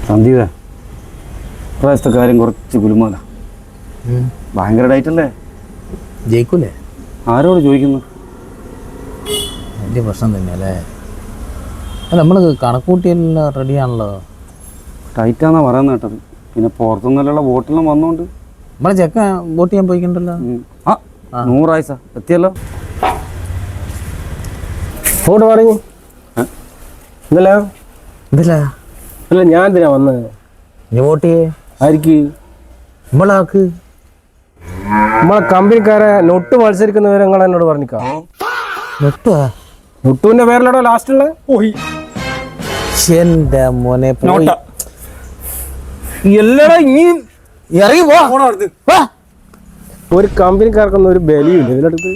സന്ദീപ പ്രാവശ്യത്തെ കാര്യം കുറച്ച് ഗുലുമാല. ഭയങ്കര ഡയറ്റല്ലേ? ജയിക്കൂലേ? ആരോട് ചോദിക്കുന്നു? വലിയ പ്രശ്നം തന്നെയല്ലേ. നമ്മൾ കണക്കൂട്ടിയെല്ലാം റെഡിയാണല്ലോ. ടൈറ്റാന്നാ പറയുന്നത് കേട്ടത്. പിന്നെ പുറത്തുനിന്നുള്ള ബോട്ടിലും വന്നോണ്ട് നമ്മളെ ചെക്കൻ ബോട്ട് ചെയ്യാൻ പോയിക്കണ്ടല്ലോ. 100 ആയിസ എത്തിയല്ലോ. ഫോട്ടോ പാടിങ്ങി ഇന്നല്ല ഇതില്ല അല്ല ഞാൻ എന്തിനാ വന്നത്? നീ വോട്ട് ചെയ്യേ. ആർക്ക്? നമ്മളാക്ക് നമ്മളെ കമ്പനിക്കാരെ നൊട്ട് മത്സരിക്കുന്ന വിവരങ്ങൾ എന്നോട് പറഞ്ഞിക്കാം. നൊട്ടുവിന്റെ പേരിലാണോ ലാസ്റ്റ് ഉള്ളത്? പോയി എന്റെ മോനെ എല്ലാടാ ഇനി ഇറങ്ങി പോ. ഒരു കമ്പനിക്കാർക്കൊന്നും ഒരു ബലിയില്ല ഇതിനടുത്ത്.